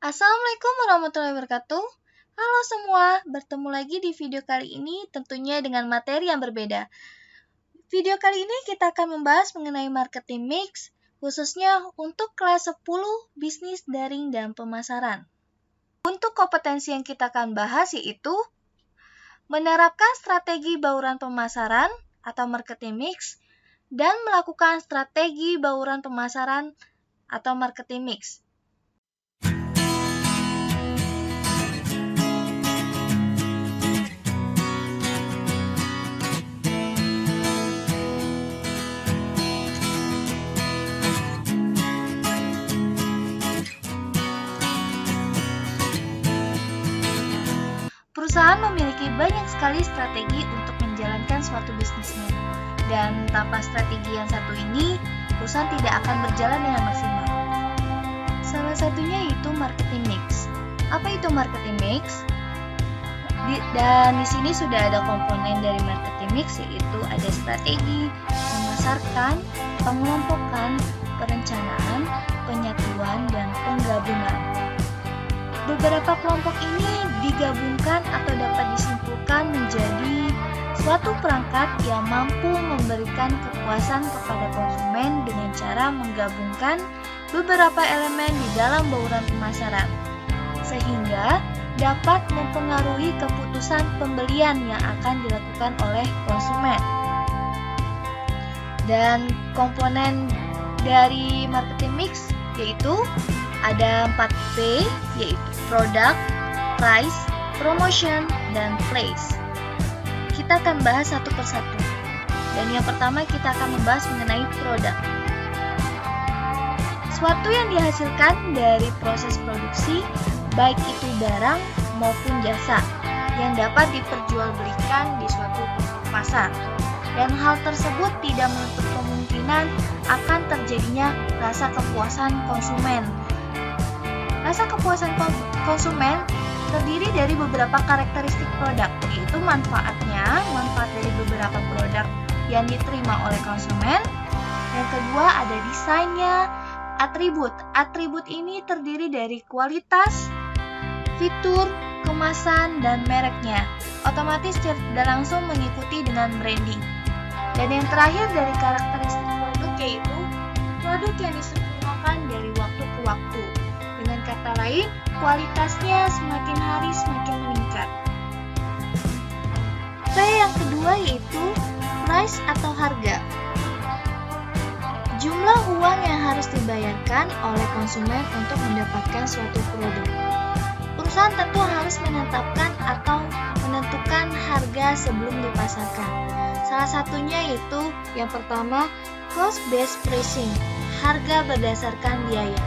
Assalamualaikum warahmatullahi wabarakatuh. Halo semua, bertemu lagi di video kali ini tentunya dengan materi yang berbeda. Video kali ini kita akan membahas mengenai marketing mix, khususnya untuk kelas 10 bisnis daring dan pemasaran. Untuk kompetensi yang kita akan bahas yaitu menerapkan strategi bauran pemasaran atau marketing mix dan melakukan strategi bauran pemasaran atau marketing mix. Perusahaan memiliki banyak sekali strategi untuk menjalankan suatu bisnisnya. Dan tanpa strategi yang satu ini, perusahaan tidak akan berjalan dengan maksimal. Salah satunya yaitu marketing mix. Apa itu marketing mix? Dan di sini sudah ada komponen dari marketing mix, yaitu ada strategi, memasarkan, pengelompokan, perencanaan, penyatuan, dan penggabungan. Beberapa kelompok ini digabungkan atau dapat disimpulkan menjadi suatu perangkat yang mampu memberikan kepuasan kepada konsumen dengan cara menggabungkan beberapa elemen di dalam bauran pemasaran, sehingga dapat mempengaruhi keputusan pembelian yang akan dilakukan oleh konsumen. Dan komponen dari marketing mix yaitu ada 4P, yaitu product, price, promotion, dan place. Kita akan bahas satu persatu. Dan yang pertama kita akan membahas mengenai produk. Suatu yang dihasilkan dari proses produksi, baik itu barang maupun jasa, yang dapat diperjualbelikan di suatu pasar. Dan hal tersebut tidak menutup kemungkinan akan terjadinya rasa kepuasan konsumen. Rasa kepuasan konsumen terdiri dari beberapa karakteristik produk, yaitu manfaat dari beberapa produk yang diterima oleh konsumen. Yang kedua ada desainnya, atribut. Atribut ini terdiri dari kualitas, fitur, kemasan, dan mereknya. Otomatis tidak langsung mengikuti dengan branding. Dan yang terakhir dari karakteristik produk yaitu produk yang disempurnakan dari waktu ke waktu. Dengan kata lain, kualitasnya semakin hari semakin meningkat. P yang kedua yaitu price atau harga. Jumlah uang yang harus dibayarkan oleh konsumen untuk mendapatkan suatu produk. Perusahaan tentu harus menetapkan atau menentukan harga sebelum dipasarkan. Salah satunya yaitu yang pertama, cost-based pricing, harga berdasarkan biaya.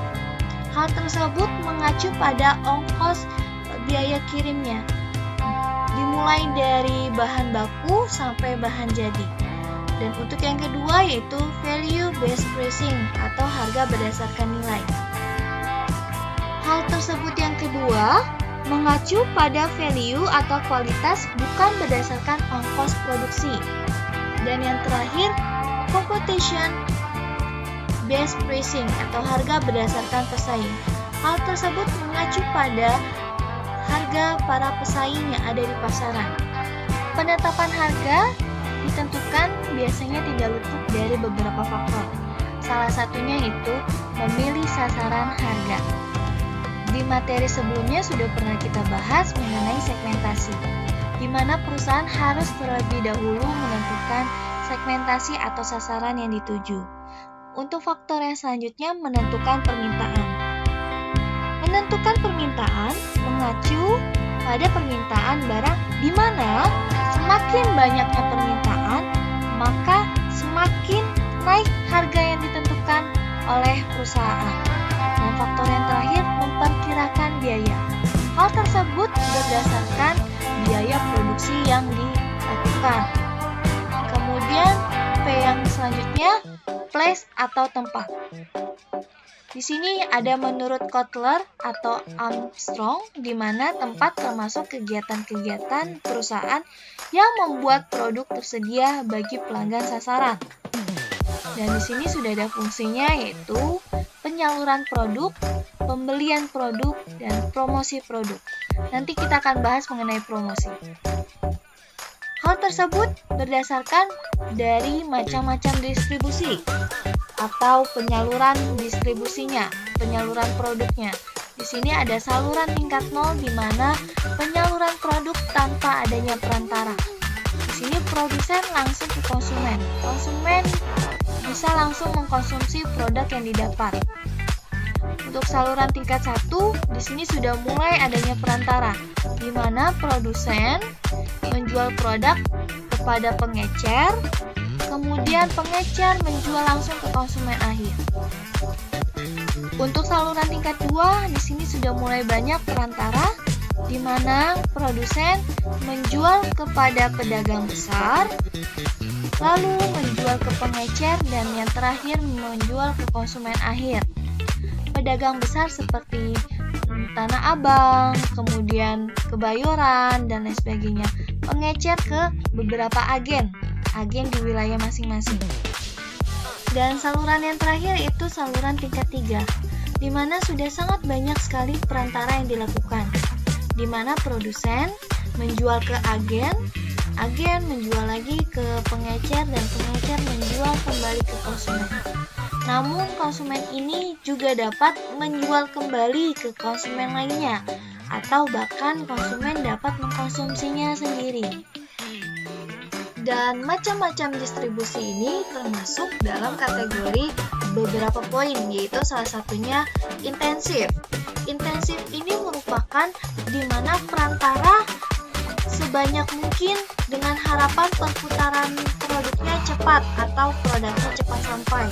Hal tersebut mengacu pada ongkos biaya kirimnya, dimulai dari bahan baku sampai bahan jadi. Dan untuk yang kedua yaitu value-based pricing atau harga berdasarkan nilai. Hal tersebut yang kedua mengacu pada value atau kualitas bukan berdasarkan ongkos produksi. Dan yang terakhir, competition based pricing atau harga berdasarkan pesaing. Hal tersebut mengacu pada harga para pesaing yang ada di pasaran. Penetapan harga ditentukan biasanya tidak luput dari beberapa faktor. Salah satunya itu memilih sasaran harga. Di materi sebelumnya sudah pernah kita bahas mengenai segmentasi, di mana perusahaan harus terlebih dahulu menentukan segmentasi atau sasaran yang dituju. Untuk faktor yang selanjutnya, menentukan permintaan. Menentukan permintaan mengacu pada permintaan barang, di mana semakin banyaknya permintaan, maka semakin naik harga yang ditentukan oleh perusahaan. Dan faktor yang terakhir, memperkirakan biaya. Hal tersebut berdasarkan biaya produksi yang dilakukan. Kemudian P yang selanjutnya, place atau tempat. Di sini ada menurut Kotler atau Armstrong, di mana tempat termasuk kegiatan-kegiatan perusahaan yang membuat produk tersedia bagi pelanggan sasaran. Dan di sini sudah ada fungsinya yaitu penyaluran produk, pembelian produk, dan promosi produk. Nanti kita akan bahas mengenai promosi. Hal tersebut berdasarkan dari macam-macam distribusi atau penyaluran distribusinya, penyaluran produknya. Di sini ada saluran tingkat 0 di mana penyaluran produk tanpa adanya perantara. Di sini produsen langsung ke konsumen. Konsumen bisa langsung mengkonsumsi produk yang didapat. Untuk saluran tingkat 1, di sini sudah mulai adanya perantara, di mana produsen menjual produk kepada pengecer, kemudian pengecer menjual langsung ke konsumen akhir. Untuk saluran tingkat 2, di sini sudah mulai banyak perantara, di mana produsen menjual kepada pedagang besar, lalu menjual ke pengecer, dan yang terakhir menjual ke konsumen akhir. Pedagang besar seperti Tanah Abang, kemudian Kebayoran, dan lain sebagainya. Pengecer ke beberapa agen di wilayah masing-masing. Dan saluran yang terakhir itu saluran tingkat 3, di mana sudah sangat banyak sekali perantara yang dilakukan, di mana produsen menjual ke agen menjual lagi ke pengecer, dan pengecer menjual kembali ke konsumen. Namun konsumen ini juga dapat menjual kembali ke konsumen lainnya, atau bahkan konsumen dapat mengkonsumsinya sendiri. Dan macam-macam distribusi ini termasuk dalam kategori beberapa poin, yaitu salah satunya intensif. Intensif ini merupakan di mana perantara sebanyak mungkin dengan harapan perputaran produknya cepat atau produknya cepat sampai.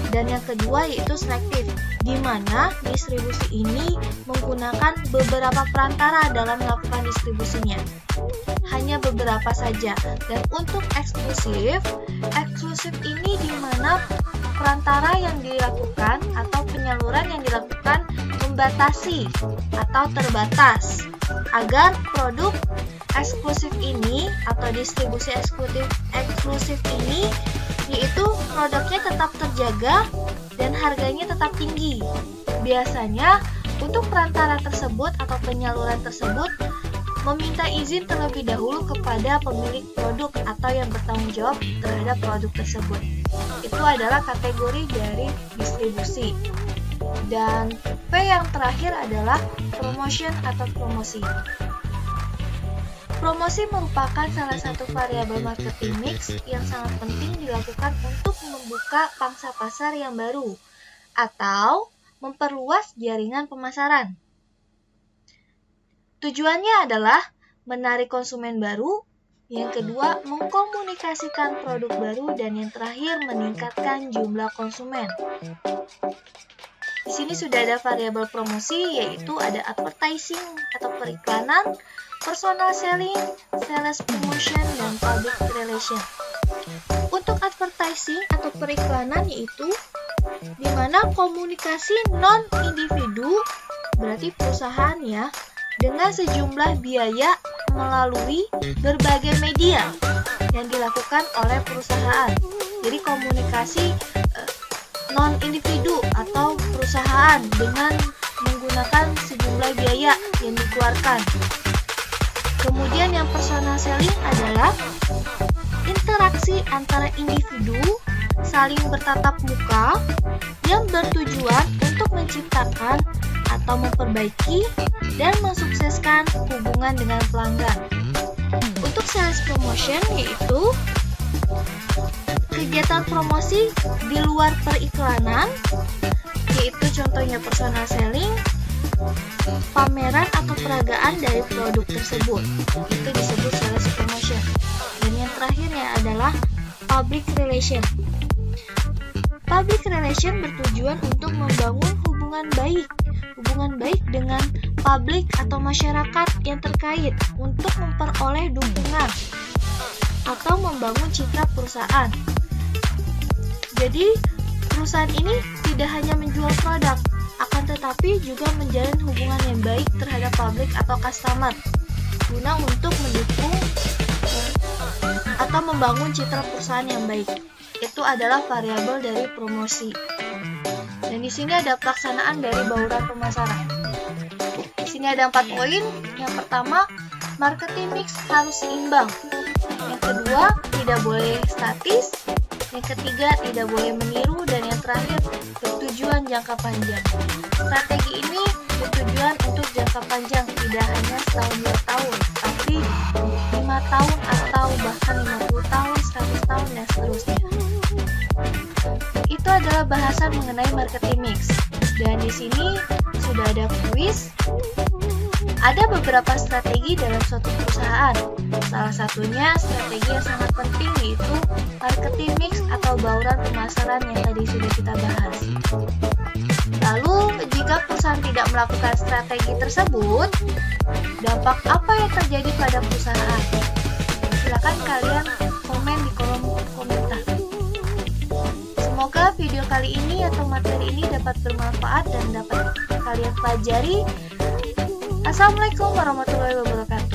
Dan yang kedua yaitu selektif, di mana distribusi ini menggunakan beberapa perantara dalam melakukan distribusinya. Hanya beberapa saja. Dan untuk eksklusif ini di mana perantara yang dilakukan atau penyaluran yang dilakukan membatasi atau terbatas agar produk eksklusif ini atau distribusi eksklusif ini yaitu produknya tetap terjaga dan harganya tetap tinggi. Biasanya untuk perantara tersebut atau penyaluran tersebut meminta izin terlebih dahulu kepada pemilik produk atau yang bertanggung jawab terhadap produk tersebut. Itu adalah kategori dari distribusi. Dan P yang terakhir adalah promotion atau promosi. Promosi merupakan salah satu variabel marketing mix yang sangat penting dilakukan untuk membuka pangsa pasar yang baru atau memperluas jaringan pemasaran. Tujuannya adalah menarik konsumen baru, yang kedua mengkomunikasikan produk baru, dan yang terakhir meningkatkan jumlah konsumen. Di sini sudah ada variabel promosi, yaitu ada advertising atau periklanan, personal selling, sales promotion, dan public relation. Untuk advertising atau periklanan yaitu di mana komunikasi non-individu, berarti perusahaan ya, dengan sejumlah biaya melalui berbagai media yang dilakukan oleh perusahaan. Jadi komunikasi non-individu atau perusahaan dengan menggunakan sejumlah biaya yang dikeluarkan. Kemudian yang personal selling adalah interaksi antara individu saling bertatap muka yang bertujuan untuk menciptakan atau memperbaiki dan mensukseskan hubungan dengan pelanggan. Untuk sales promotion yaitu kegiatan promosi di luar periklanan, yaitu contohnya personal selling, pameran atau peragaan dari produk tersebut. Itu disebut sales promotion. Dan yang terakhirnya adalah public relation. Public relation bertujuan untuk membangun hubungan baik dengan publik atau masyarakat yang terkait untuk memperoleh dukungan atau membangun citra perusahaan. Jadi, perusahaan ini tidak hanya menjual produk, akan tetapi juga menjalin hubungan yang baik terhadap publik atau customer guna untuk mendukung atau membangun citra perusahaan yang baik. Itu adalah variabel dari promosi. Dan Dan di sini ada pelaksanaan dari bauran pemasaran. Di sini ada 4 poin. Yang pertama, marketing mix harus seimbang. Yang kedua, tidak boleh statis. Yang ketiga, tidak boleh meniru. Dan yang terakhir, bertujuan jangka panjang. Strategi ini bertujuan untuk jangka panjang, tidak hanya setahun 2 tahun, tapi 5 tahun atau bahkan 50 tahun, 100 tahun, dan seterusnya. Itu adalah bahasan mengenai marketing mix. Dan di sini sudah ada kuis. Ada beberapa strategi dalam suatu perusahaan. Salah satunya strategi yang sangat penting yaitu marketing mix atau bauran pemasaran yang tadi sudah kita bahas. Lalu, jika perusahaan tidak melakukan strategi tersebut, dampak apa yang terjadi pada perusahaan? Silakan kalian komen di kolom komentar. Semoga video kali ini atau materi ini dapat bermanfaat dan dapat kalian pelajari. Assalamualaikum warahmatullahi wabarakatuh.